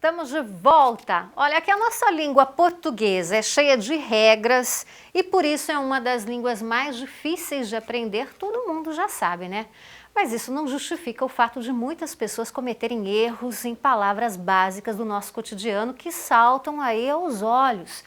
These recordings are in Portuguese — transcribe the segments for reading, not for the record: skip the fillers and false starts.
Estamos de volta. Olha, que a nossa língua portuguesa é cheia de regras e por isso é uma das línguas mais difíceis de aprender, todo mundo já sabe, né? Mas isso não justifica o fato de muitas pessoas cometerem erros em palavras básicas do nosso cotidiano que saltam aí aos olhos.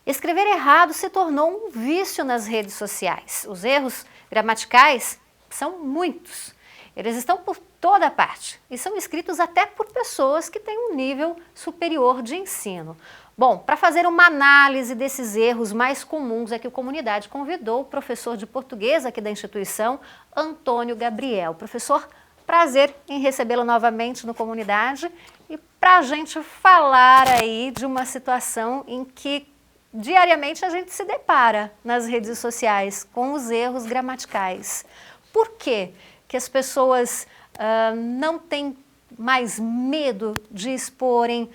Escrever errado se tornou um vício nas redes sociais. Os erros gramaticais são muitos. Eles estão por toda parte e são escritos até por pessoas que têm um nível superior de ensino. Bom, para fazer uma análise desses erros mais comuns é que a comunidade convidou o professor de português aqui da instituição, Antônio Gabriel. Professor, prazer em recebê-lo novamente no Comunidade e para a gente falar aí de uma situação em que diariamente a gente se depara nas redes sociais com os erros gramaticais. Por quê que as pessoas não têm mais medo de exporem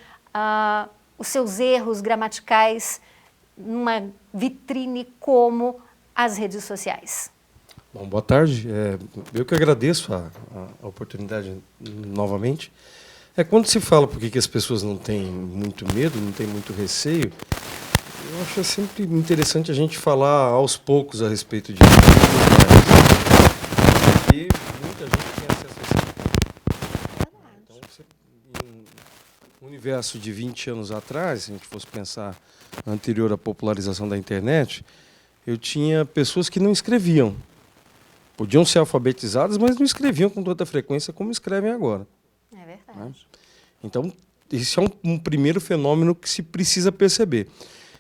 os seus erros gramaticais numa vitrine como as redes sociais? Bom, boa tarde. Eu que agradeço a oportunidade novamente. Quando se fala por que as pessoas não têm muito medo, não têm muito receio, eu acho sempre interessante a gente falar aos poucos a respeito disso. E muita gente tem acesso a isso. Então, em um universo de 20 anos atrás, se a gente fosse pensar anterior à popularização da internet, eu tinha pessoas que não escreviam. Podiam ser alfabetizadas, mas não escreviam com tanta frequência como escrevem agora. É verdade. Né? Então, esse é um primeiro fenômeno que se precisa perceber.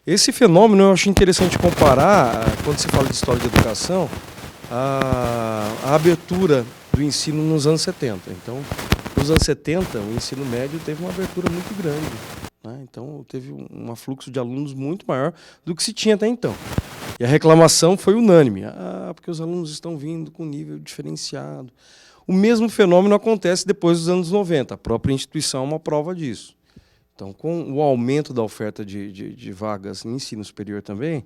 Esse fenômeno eu acho interessante comparar, quando se fala de história de educação, a abertura do ensino nos anos 70. Então, nos anos 70, o ensino médio teve uma abertura muito grande. Né? Então, teve um afluxo de alunos muito maior do que se tinha até então. E a reclamação foi unânime. Porque os alunos estão vindo com nível diferenciado. O mesmo fenômeno acontece depois dos anos 90. A própria instituição é uma prova disso. Então, com o aumento da oferta de vagas em ensino superior também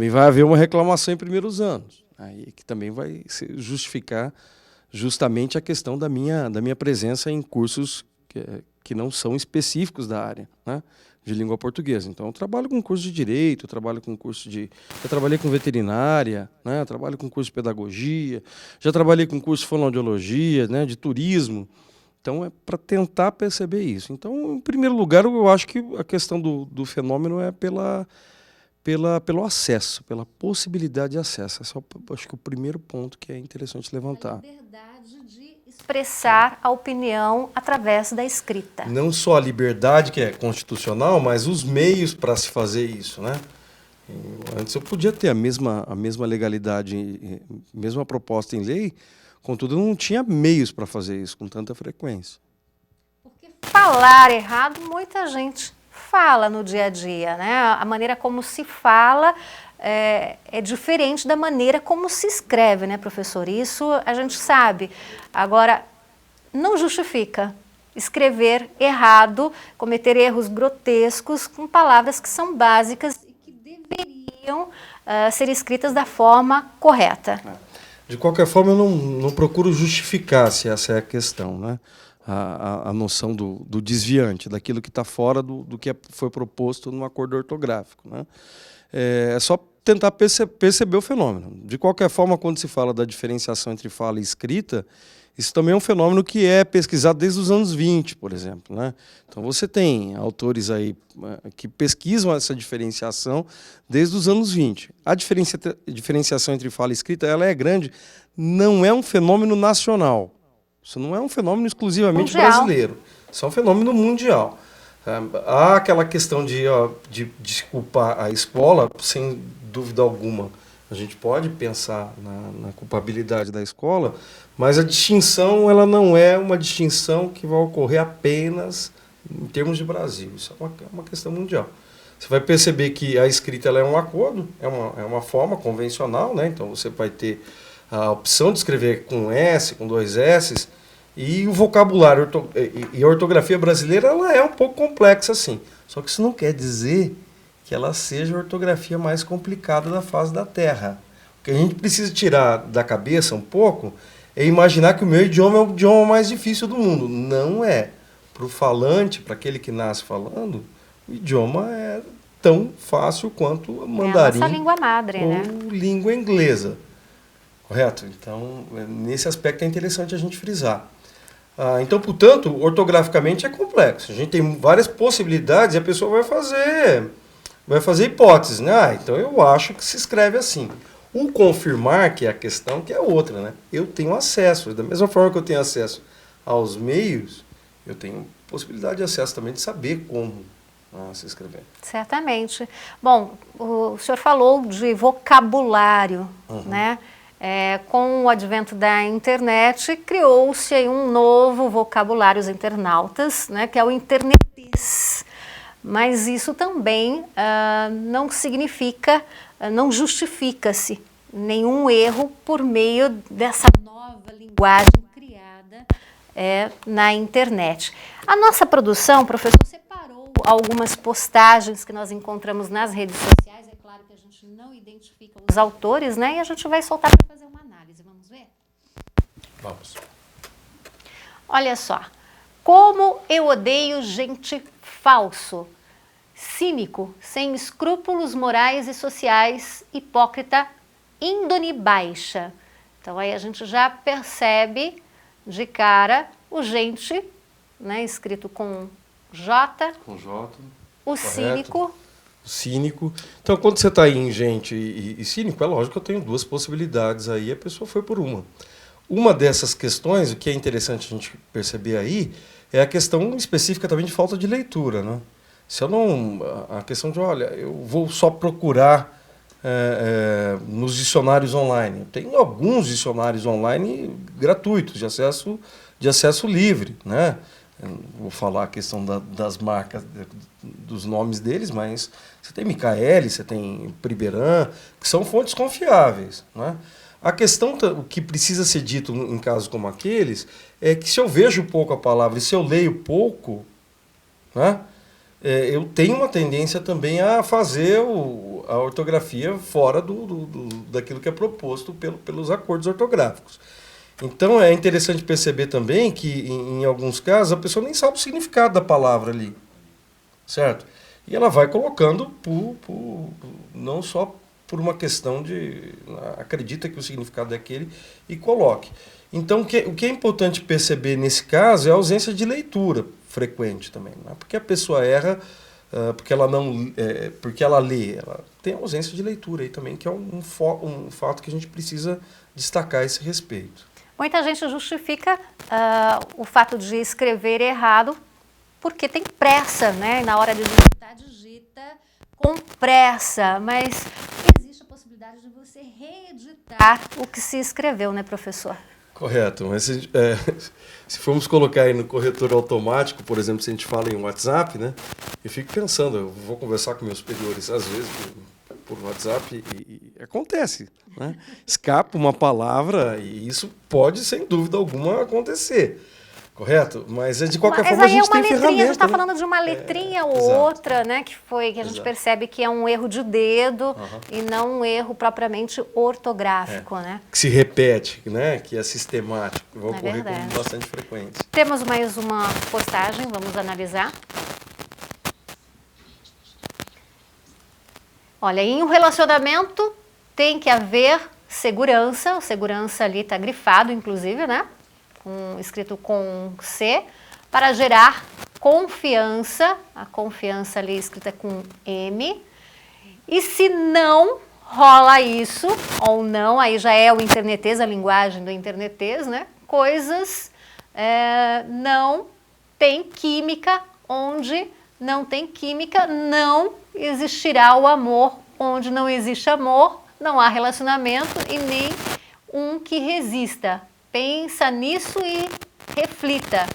vai haver uma reclamação em primeiros anos, aí, que também vai justificar justamente a questão da minha presença em cursos que não são específicos da área, né, de língua portuguesa. Então, eu trabalho com curso de Direito, eu trabalhei com veterinária, né, eu trabalho com curso de Pedagogia, já trabalhei com curso de Fonoaudiologia, né, de Turismo. Então, é para tentar perceber isso. Então, em primeiro lugar, eu acho que a questão do fenômeno é pelo acesso, pela possibilidade de acesso. Esse é, acho que o primeiro ponto que é interessante levantar. A liberdade de expressar a opinião através da escrita. Não só a liberdade, que é constitucional, mas os meios para se fazer isso, né? Antes eu podia ter a mesma legalidade, mesma proposta em lei, contudo, não tinha meios para fazer isso com tanta frequência. Porque falar errado, muita gente fala no dia a dia, né? A maneira como se fala é diferente da maneira como se escreve, né, professor? Isso a gente sabe. Agora, não justifica escrever errado, cometer erros grotescos com palavras que são básicas e que deveriam ser escritas da forma correta. De qualquer forma, eu não procuro justificar, se essa é a questão, né? A noção do desviante, daquilo que está fora do que foi proposto no acordo ortográfico. Né? É só tentar perceber o fenômeno. De qualquer forma, quando se fala da diferenciação entre fala e escrita, isso também é um fenômeno que é pesquisado desde os anos 20, por exemplo. Né? Então, você tem autores aí que pesquisam essa diferenciação desde os anos 20. A diferenciação entre fala e escrita ela é grande, não é um fenômeno nacional. Isso não é um fenômeno exclusivamente brasileiro. Isso é um fenômeno mundial. Há aquela questão de culpar a escola, sem dúvida alguma. A gente pode pensar na culpabilidade da escola, mas a distinção ela não é uma distinção que vai ocorrer apenas em termos de Brasil. Isso é uma questão mundial. Você vai perceber que a escrita ela é um acordo, é uma forma convencional, né? Então você vai ter a opção de escrever com S, com dois S's, e o vocabulário e a ortografia brasileira ela é um pouco complexa, assim. Só que isso não quer dizer que ela seja a ortografia mais complicada da face da Terra. O que a gente precisa tirar da cabeça um pouco é imaginar que o meu idioma é o idioma mais difícil do mundo. Não é. para o falante, para aquele que nasce falando, o idioma é tão fácil quanto o mandarim É a nossa língua madre, ou né? língua inglesa. Correto? Então, nesse aspecto é interessante a gente frisar. Então, portanto, ortograficamente é complexo. A gente tem várias possibilidades e a pessoa vai fazer hipóteses, né? Então eu acho que se escreve assim. O confirmar, que é a questão, que é outra, né? Eu tenho acesso. Da mesma forma que eu tenho acesso aos meios, eu tenho possibilidade de acesso também de saber como se escrever. Certamente. Bom, o senhor falou de vocabulário, né? Com o advento da internet, criou-se aí um novo vocabulário, os internautas, né? Que é o internetês. Mas isso também não significa, não justifica-se nenhum erro por meio dessa nova linguagem criada na internet. A nossa produção, professor, separou algumas postagens que nós encontramos nas redes sociais. É claro que a gente não identifica os autores, né? E a gente vai soltar para fazer uma análise. Vamos ver? Vamos. Olha só. Como eu odeio gente falso, cínico, sem escrúpulos morais e sociais, hipócrita, índole baixa. Então aí a gente já percebe de cara o gente, né, escrito com J, Com J. o Correto. cínico. Cínico. Então, quando você está em gente e cínico, é lógico que eu tenho duas possibilidades aí, a pessoa foi por uma. Uma dessas questões, o que é interessante a gente perceber aí, é a questão específica também de falta de leitura, né? Se eu não... A questão de, olha, eu vou só procurar nos dicionários online. Tem alguns dicionários online gratuitos, de acesso livre, né? Eu vou falar a questão das marcas, dos nomes deles, mas você tem Michaelis, você tem Priberan, que são fontes confiáveis, né? A questão, o que precisa ser dito em casos como aqueles, é que se eu vejo pouco a palavra e se eu leio pouco, né, eu tenho uma tendência também a fazer a ortografia fora daquilo que é proposto pelos acordos ortográficos. Então é interessante perceber também que, em alguns casos, a pessoa nem sabe o significado da palavra ali, certo? E ela vai colocando não só por uma questão de acredita que o significado é aquele e coloque. Então, o que é importante perceber nesse caso é a ausência de leitura frequente também. Não é porque a pessoa erra, porque ela lê, ela tem ausência de leitura aí também, que é um fato que a gente precisa destacar a esse respeito. Muita gente justifica o fato de escrever errado porque tem pressa, né? Na hora de digitar, digita com pressa, mas existe a possibilidade de você reeditar o que se escreveu, né, professor? Correto, mas se formos colocar aí no corretor automático, por exemplo, se a gente fala em WhatsApp, né, eu fico pensando, eu vou conversar com meus superiores às vezes por WhatsApp e acontece, né? Escapa uma palavra e isso pode, sem dúvida alguma, acontecer. Correto? Mas de qualquer forma a gente tem ferramenta. A gente está falando de uma letrinha ou exato. outra, né? Que a gente percebe que é um erro de dedo e não um erro propriamente ortográfico, né? Que se repete, né? Que é sistemático, que vai ocorrer com bastante frequência. Temos mais uma postagem, vamos analisar. Olha, em um relacionamento tem que haver segurança, o segurança ali está grifado, inclusive, né? Escrito com C, para gerar confiança, a confiança ali escrita com M, e se não rola isso, ou não, aí já é o internetês, a linguagem do internetês, né? Coisas não tem química, onde não tem química, não existirá o amor, onde não existe amor, não há relacionamento e nem um que resista. Pensa nisso e reflita.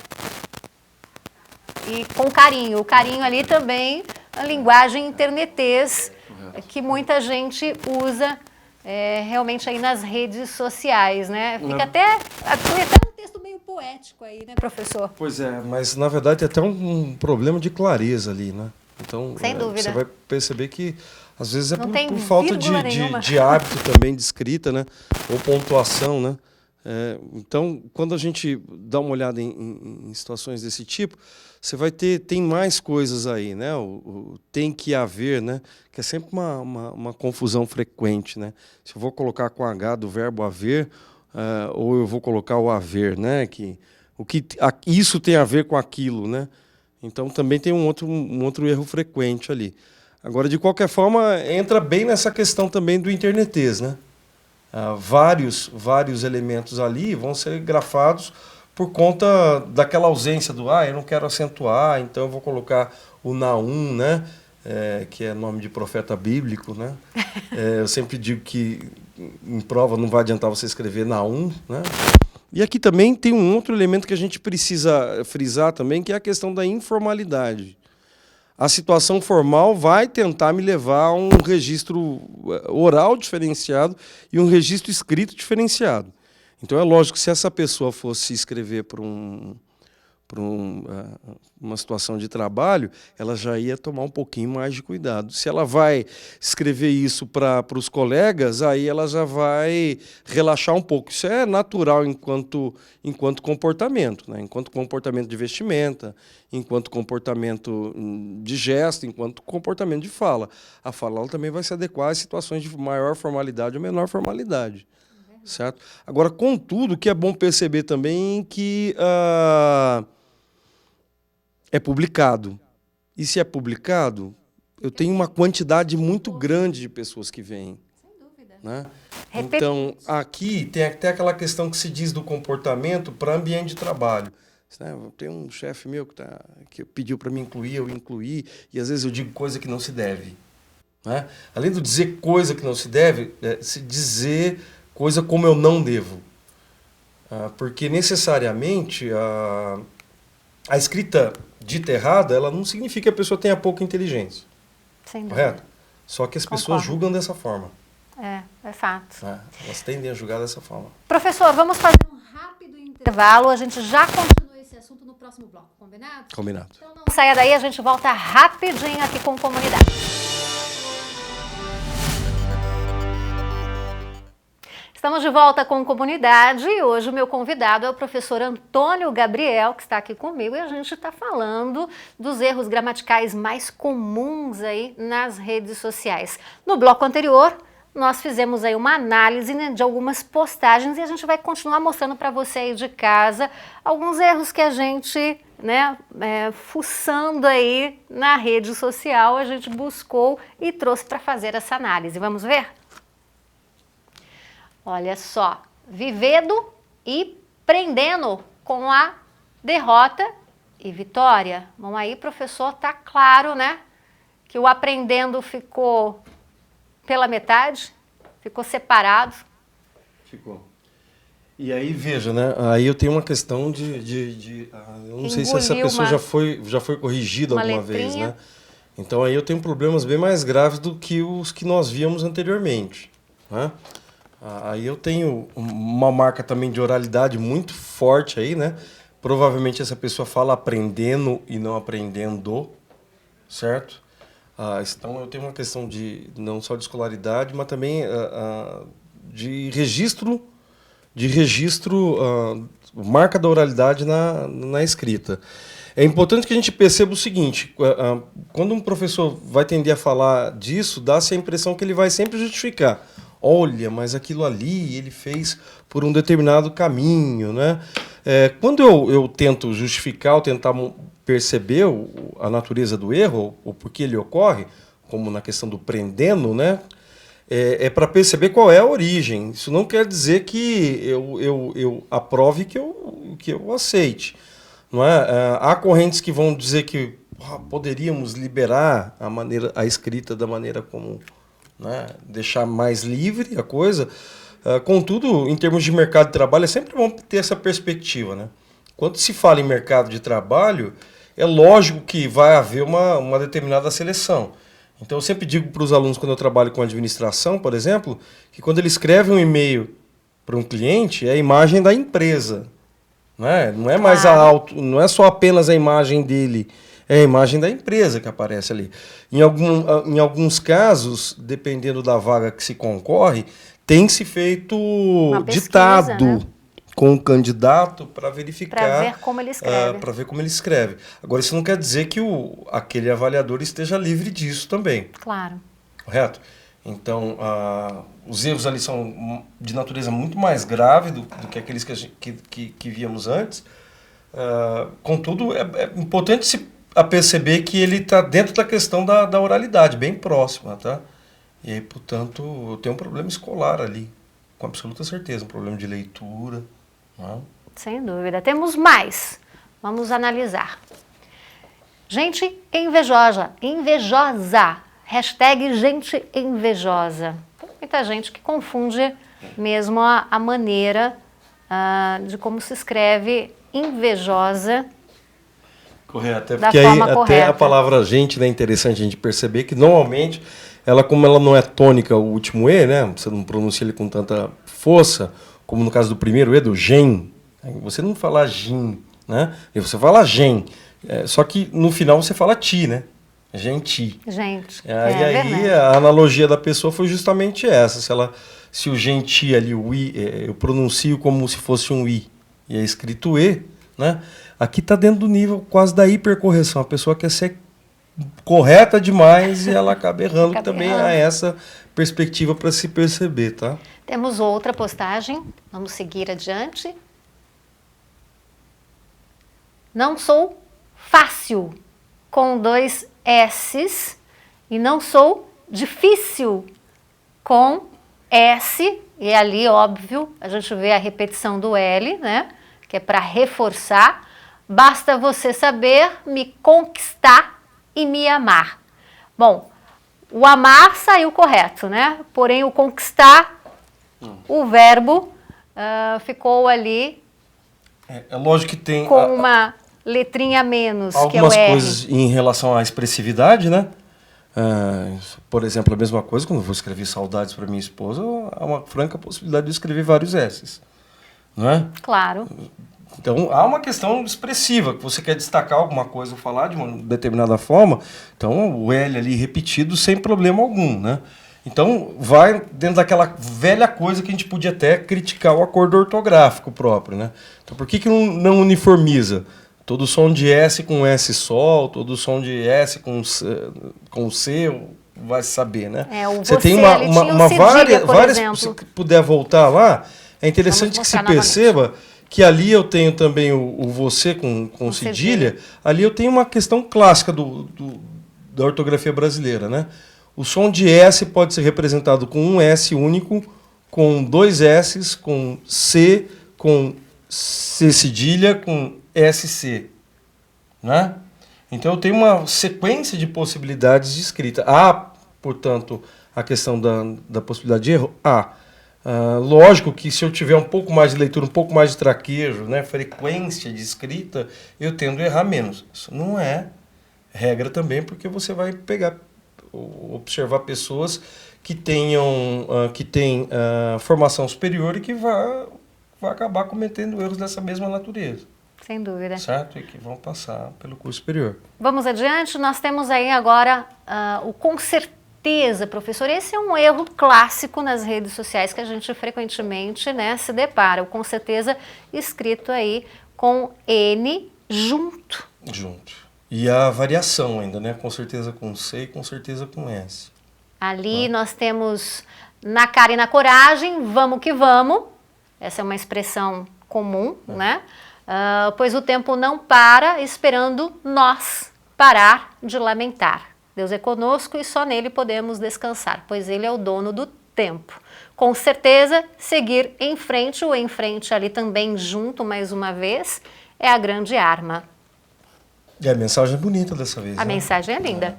E com carinho. O carinho ali também, a linguagem internetês, que muita gente usa realmente aí nas redes sociais, né? Fica até um texto meio poético aí, né, professor? Pois é, mas na verdade tem até um problema de clareza ali, né? Então, sem dúvida. Você vai perceber que às vezes não por falta de hábito também de escrita, né? Ou pontuação, né? Então, quando a gente dá uma olhada em situações desse tipo, você vai tem mais coisas aí, né? O tem que haver, né? Que é sempre uma confusão frequente, né? Se eu vou colocar com H do verbo haver, ou eu vou colocar o haver, né? Isso tem a ver com aquilo, né? Então também tem um outro erro frequente ali. Agora, de qualquer forma, entra bem nessa questão também do internetês, né? Vários elementos ali vão ser grafados por conta daquela ausência do eu não quero acentuar, então eu vou colocar o Naum, né? Que é nome de profeta bíblico, né? Eu sempre digo que em prova não vai adiantar você escrever Naum, né? E aqui também tem um outro elemento que a gente precisa frisar também, que é a questão da informalidade. A situação formal vai tentar me levar a um registro oral diferenciado e um registro escrito diferenciado. Então, é lógico que se essa pessoa fosse escrever para uma situação de trabalho, ela já ia tomar um pouquinho mais de cuidado. Se ela vai escrever isso para os colegas, aí ela já vai relaxar um pouco. Isso é natural enquanto comportamento, né? Enquanto comportamento de vestimenta, enquanto comportamento de gesto, enquanto comportamento de fala. A fala ela também vai se adequar às situações de maior formalidade ou menor formalidade. Certo? Agora, contudo, o que é bom perceber também é que é publicado. E se é publicado, eu tenho uma quantidade muito grande de pessoas que vêm. Sem dúvida. Né? Então, aqui tem até aquela questão que se diz do comportamento para ambiente de trabalho. Tem um chefe meu que pediu para me incluir, eu incluí, e às vezes eu digo coisa que não se deve. Né? Além de dizer coisa que não se deve, se dizer coisa como eu não devo. Porque necessariamente a escrita dita errada, ela não significa que a pessoa tenha pouca inteligência. Sem dúvida. Correto? Só que as pessoas julgam dessa forma. É fato. Elas tendem a julgar dessa forma. Professor, vamos fazer um rápido intervalo. A gente já continua esse assunto no próximo bloco. Combinado? Combinado. Então não saia daí, a gente volta rapidinho aqui com Comunidade. Estamos de volta com Comunidade e hoje o meu convidado é o professor Antônio Gabriel, que está aqui comigo, e a gente está falando dos erros gramaticais mais comuns aí nas redes sociais. No bloco anterior, nós fizemos aí uma análise, né, de algumas postagens e a gente vai continuar mostrando para você aí de casa alguns erros que a gente, né, fuçando aí na rede social, a gente buscou e trouxe para fazer essa análise. Vamos ver? Olha só, vivendo e prendendo com a derrota e vitória. Bom, aí, professor, tá claro, né, que o aprendendo ficou pela metade, ficou separado. Ficou. E aí, veja, né, aí eu tenho uma questão eu não sei se essa pessoa já foi corrigida alguma vez, né? Então aí eu tenho problemas bem mais graves do que os que nós víamos anteriormente, né? Aí eu tenho uma marca também de oralidade muito forte aí, né? Provavelmente essa pessoa fala aprendendo e não aprendendo, certo? Então eu tenho uma questão não só de escolaridade, mas também de registro, marca da oralidade na escrita. É importante que a gente perceba o seguinte, quando um professor vai tender a falar disso, dá-se a impressão que ele vai sempre justificar. Olha, mas aquilo ali ele fez por um determinado caminho, né? Quando eu tento justificar, ou tentar perceber a natureza do erro, ou por que ele ocorre, como na questão do prendendo, né? Para perceber qual é a origem. Isso não quer dizer que eu aprove que eu aceite. Não é? Há correntes que vão dizer que poderíamos liberar a escrita da maneira como... né? Deixar mais livre a coisa. Contudo, em termos de mercado de trabalho, é sempre bom ter essa perspectiva, né? Quando se fala em mercado de trabalho, é lógico que vai haver uma determinada seleção. Então, eu sempre digo para os alunos, quando eu trabalho com administração, por exemplo, que quando ele escreve um e-mail para um cliente, é a imagem da empresa. Né? Não é mais não é só apenas a imagem dele, é a imagem da empresa que aparece ali. Em alguns casos, dependendo da vaga que se concorre, tem se feito uma pesquisa, ditado. Né? com o candidato para verificar... Para ver como ele escreve. Para ver como ele escreve. Agora, isso não quer dizer que aquele avaliador esteja livre disso também. Claro. Correto? Então, os erros ali são de natureza muito mais grave do que aqueles que víamos antes. Contudo, é importante se perceber que ele está dentro da questão da oralidade, bem próxima, tá? E aí, portanto, eu tenho um problema escolar ali, com absoluta certeza, um problema de leitura. Não? Sem dúvida. Temos mais. Vamos analisar. Gente invejosa. Invejosa. Hashtag gente invejosa. Tem muita gente que confunde mesmo a maneira de como se escreve invejosa. Correto. Porque aí até a palavra gente, né, é interessante a gente perceber que normalmente como ela não é tônica, o último E, né? Você não pronuncia ele com tanta força, como no caso do primeiro E, do gen. Você não fala gin, né? E você fala gen. Só que no final você fala ti, né? Gente. Gente. E aí a analogia da pessoa foi justamente essa. Se o genti ali, o i, eu pronuncio como se fosse um i e é escrito e, né? Aqui está dentro do nível quase da hipercorreção. A pessoa quer ser correta demais e ela acaba errando, que também há essa perspectiva para se perceber, tá? Temos outra postagem, vamos seguir adiante. Não sou fácil, com 2 S's, e não sou difícil, com S, e ali, óbvio, a gente vê a repetição do L, né? Que é para reforçar. Basta você saber me conquistar e me amar. Bom, o amar saiu correto, né? Porém, o conquistar, o verbo ficou ali. É lógico que tem com uma letrinha a menos, algumas que é o R. coisas em relação à expressividade, né? Por exemplo, a mesma coisa quando eu vou escrever saudades para minha esposa, há uma franca possibilidade de escrever vários S's, não é? Claro. Então, há uma questão expressiva, que você quer destacar alguma coisa ou falar de uma determinada forma, então o L ali repetido sem problema algum, né? Então, vai dentro daquela velha coisa que a gente podia até criticar o acordo ortográfico próprio, né? Então, por que não uniformiza? Todo som de S com S sol, todo som de S com C, vai saber, né? Você tem várias, se você puder voltar lá, é interessante que se perceba que ali eu tenho também o você com cedilha, ali eu tenho uma questão clássica da ortografia brasileira, né? O som de S pode ser representado com um S único, com 2 S's, com C cedilha, com SC, né? Então eu tenho uma sequência de possibilidades de escrita. Há, portanto, a questão da possibilidade de erro? Lógico que se eu tiver um pouco mais de leitura, um pouco mais de traquejo, né, frequência de escrita, eu tendo a errar menos. Isso não é regra também, porque você vai observar pessoas que têm formação superior e que vai acabar cometendo erros dessa mesma natureza. Sem dúvida. Certo? E que vão passar pelo curso superior. Vamos adiante, nós temos aí agora o com certeza, professor. Esse é um erro clássico nas redes sociais que a gente frequentemente, né, se depara. O com certeza escrito aí com N junto. E a variação ainda, né? Com certeza com C e com certeza com S. Ali nós temos na cara e na coragem, vamos que vamos. Essa é uma expressão comum, né? Pois o tempo não para, esperando nós parar de lamentar. Deus é conosco e só nele podemos descansar, pois ele é o dono do tempo. Com certeza, seguir em frente, o em frente ali também junto, mais uma vez, é a grande arma. E a mensagem é bonita dessa vez. A mensagem é linda.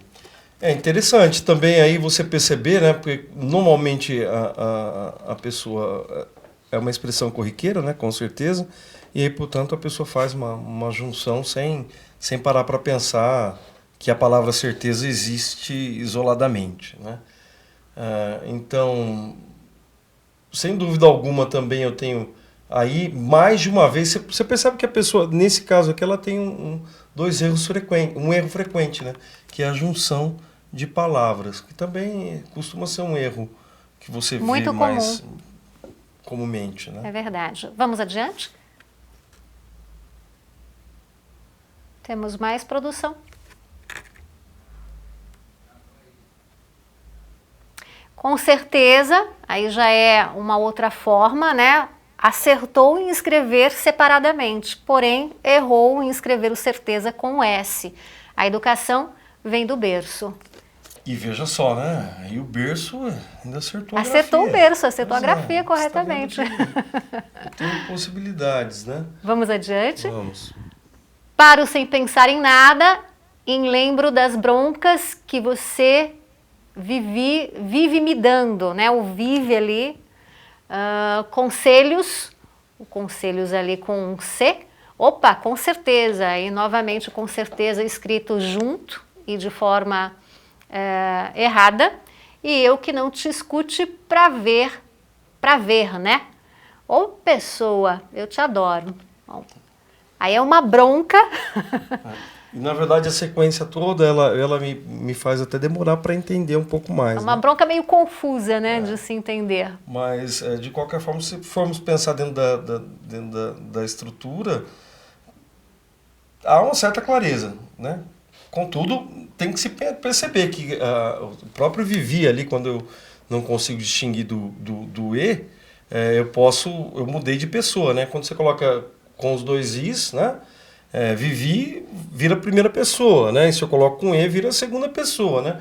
É interessante também aí você perceber, né? Porque normalmente a pessoa é uma expressão corriqueira, né? Com certeza. E aí, portanto, a pessoa faz uma junção sem parar para pensar que a palavra certeza existe isoladamente, né? Então, sem dúvida alguma também eu tenho aí mais de uma vez, você percebe que a pessoa, nesse caso aqui, ela tem dois erros frequentes, um erro frequente, né? Que é a junção de palavras, que também costuma ser um erro que você muito vê mais comumente, né? É verdade. Vamos adiante? Temos mais produção. Com certeza, aí já é uma outra forma, né? Acertou em escrever separadamente, porém errou em escrever o certeza com o S. A educação vem do berço. E veja só, né? Aí o berço ainda acertou a grafia. Acertou o berço, acertou a Pois é, grafia corretamente. Você tá vendo que tem possibilidades, né? Vamos adiante? Vamos. Paro sem pensar em nada, em lembro das broncas que você vive me dando, né? O vive ali, conselhos, o conselhos ali com um C. Opa, com certeza, e novamente com certeza escrito junto e de forma errada. E eu que não te escute para ver, né? Ou pessoa, eu te adoro. Bom, aí é uma bronca. E, na verdade, a sequência toda, ela me faz até demorar para entender um pouco mais. É uma bronca meio confusa, né, de se entender. Mas, de qualquer forma, se formos pensar dentro da estrutura, há uma certa clareza, né? Contudo, tem que se perceber que o próprio vivi ali, quando eu não consigo distinguir do E, eu mudei de pessoa, né? Quando você coloca com os dois Is, né? Vivi vira primeira pessoa, né? E se eu coloco com E, vira segunda pessoa, né?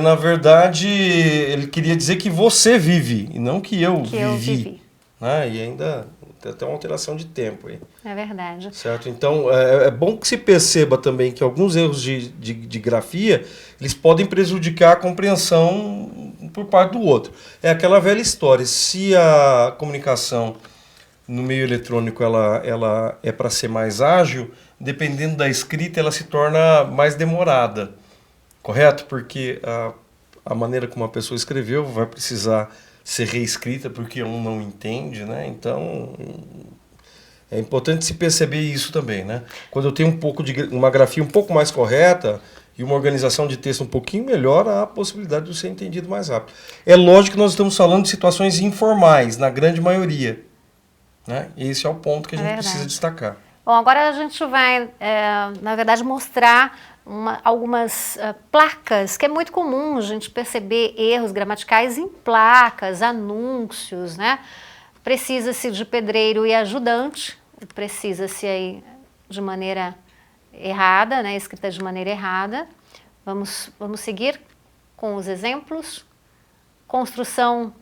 Na verdade, ele queria dizer que você vive, e não que eu vivi. Né? E ainda tem até uma alteração de tempo aí. É verdade. Certo? Então, é bom que se perceba também que alguns erros de grafia, eles podem prejudicar a compreensão por parte do outro. É aquela velha história, se a comunicação no meio eletrônico ela é para ser mais ágil, dependendo da escrita ela se torna mais demorada, correto? Porque a maneira como a pessoa escreveu vai precisar ser reescrita porque um não entende, né? Então é importante se perceber isso também, né? Quando eu tenho uma grafia um pouco mais correta e uma organização de texto um pouquinho melhor, há a possibilidade de ser entendido mais rápido. É lógico que nós estamos falando de situações informais, na grande maioria. Né? Esse é o ponto que a gente precisa destacar. Bom, agora a gente vai, na verdade, mostrar algumas placas, que é muito comum a gente perceber erros gramaticais em placas, anúncios, né? Precisa-se de pedreiro e ajudante, precisa-se aí de maneira errada, né? Escrita de maneira errada. Vamos seguir com os exemplos. Construção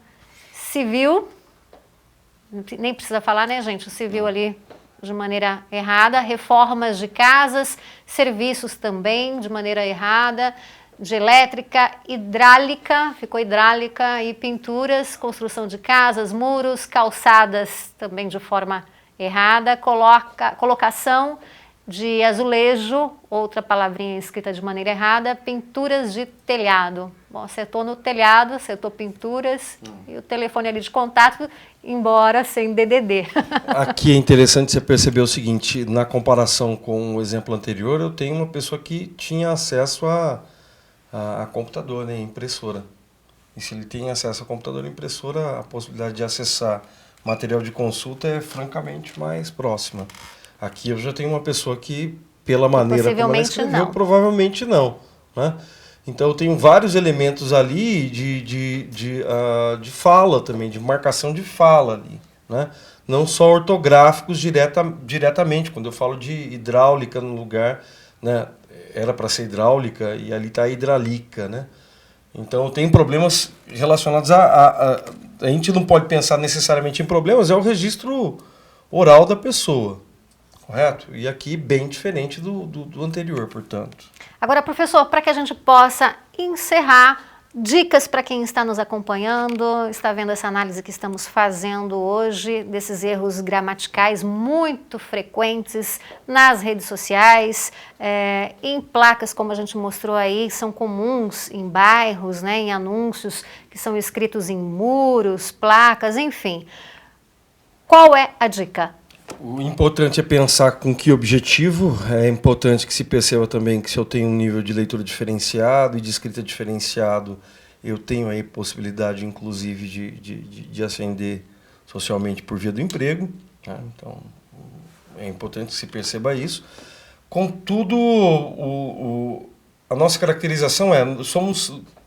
civil. Nem precisa falar, né, gente? O civil ali de maneira errada. Reformas de casas, serviços também de maneira errada. De elétrica, hidráulica, ficou hidráulica, e pinturas, construção de casas, muros, calçadas também de forma errada. Colocação de azulejo, outra palavrinha escrita de maneira errada. Pinturas de telhado. Bom, acertou no telhado, acertou pinturas, e o telefone ali de contato, embora sem DDD. Aqui é interessante você perceber o seguinte, na comparação com o exemplo anterior, eu tenho uma pessoa que tinha acesso a computador, né, impressora. E se ele tem acesso a computador e impressora, a possibilidade de acessar material de consulta é francamente mais próxima. Aqui eu já tenho uma pessoa que, pela maneira como ela escreveu, provavelmente não. Né? Então eu tenho vários elementos ali de fala também, de marcação de fala ali, né? Não só ortográficos diretamente, quando eu falo de hidráulica no lugar, né? Era para ser hidráulica e ali está hidráulica, né? Então tem problemas relacionados a gente não pode pensar necessariamente em problemas, é o registro oral da pessoa. Correto? E aqui bem diferente do anterior, portanto. Agora, professor, para que a gente possa encerrar, dicas para quem está nos acompanhando, está vendo essa análise que estamos fazendo hoje, desses erros gramaticais muito frequentes nas redes sociais, em placas, como a gente mostrou aí, são comuns em bairros, né, em anúncios que são escritos em muros, placas, enfim. Qual é a dica? O importante é pensar com que objetivo. É importante que se perceba também que se eu tenho um nível de leitura diferenciado e de escrita diferenciado, eu tenho aí possibilidade, inclusive, de ascender socialmente por via do emprego, né? Então, é importante que se perceba isso. Contudo, a nossa caracterização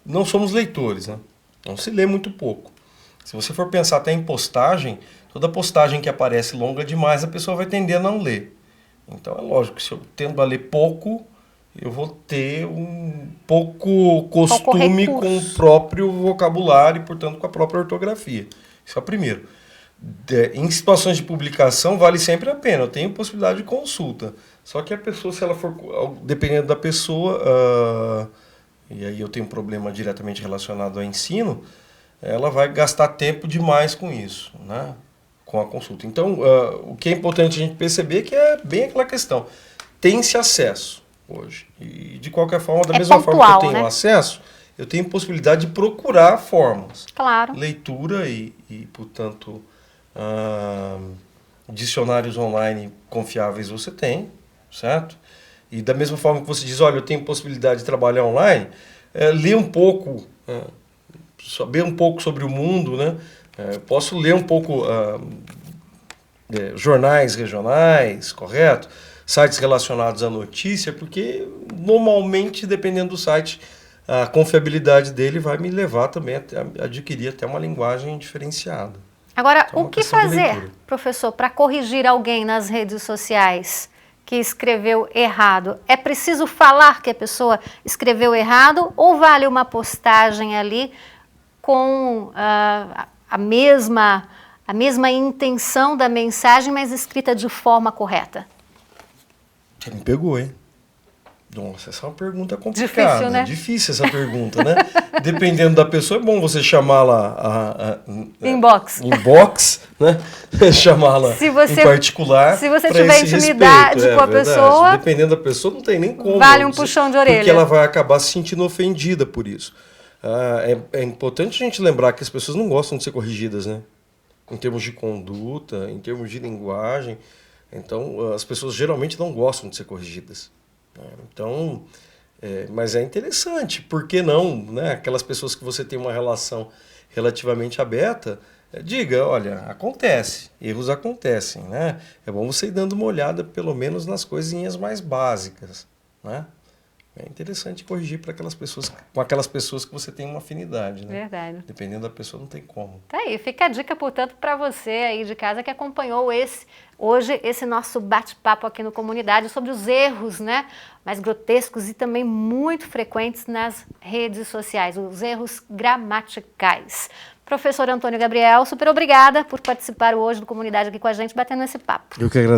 não somos leitores, né? Não se lê muito pouco. Se você for pensar até em postagem, toda postagem que aparece longa demais, a pessoa vai tender a não ler. Então é lógico que se eu tendo a ler pouco, eu vou ter um pouco costume com o próprio vocabulário e, portanto, com a própria ortografia. Isso é o primeiro. Em situações de publicação, vale sempre a pena. Eu tenho possibilidade de consulta. Só que a pessoa, se ela for, dependendo da pessoa, e aí eu tenho um problema diretamente relacionado ao ensino, ela vai gastar tempo demais com isso, né? Com a consulta. Então, o que é importante a gente perceber é que é bem aquela questão. Tem-se acesso hoje. E, de qualquer forma, da mesma forma que eu tenho acesso, eu tenho possibilidade de procurar formas. Claro. Leitura e portanto, dicionários online confiáveis você tem, certo? E da mesma forma que você diz, olha, eu tenho possibilidade de trabalhar online, ler um pouco, saber um pouco sobre o mundo, né? Posso ler um pouco jornais regionais, correto? Sites relacionados à notícia, porque normalmente, dependendo do site, a confiabilidade dele vai me levar também a adquirir até uma linguagem diferenciada. Agora, o que fazer, professor, para corrigir alguém nas redes sociais que escreveu errado? É preciso falar que a pessoa escreveu errado ou vale uma postagem ali com a mesma intenção da mensagem, mas escrita de forma correta? Você me pegou, hein? Nossa, essa é uma pergunta complicada. Difícil, né? Difícil essa pergunta, né? Dependendo da pessoa, é bom você chamá-la inbox, né? Chamá-la em particular. Se você tiver intimidade com a pessoa, dependendo da pessoa, não tem nem como. Vale um puxão de orelha. Porque ela vai acabar se sentindo ofendida por isso. É importante a gente lembrar que as pessoas não gostam de ser corrigidas, né? Em termos de conduta, em termos de linguagem. Então, as pessoas geralmente não gostam de ser corrigidas. Então, mas é interessante, por que não, né? Aquelas pessoas que você tem uma relação relativamente aberta, diga, olha, acontece, erros acontecem, né? É bom você ir dando uma olhada, pelo menos, nas coisinhas mais básicas, né? É interessante corrigir para com aquelas pessoas que você tem uma afinidade, né? Verdade. Dependendo da pessoa, não tem como. Tá aí, fica a dica, portanto, para você aí de casa que acompanhou hoje esse nosso bate-papo aqui no Comunidade sobre os erros, né, mais grotescos e também muito frequentes nas redes sociais, os erros gramaticais. Professor Antônio Gabriel, super obrigada por participar hoje do Comunidade aqui com a gente, batendo esse papo. Eu que agradeço.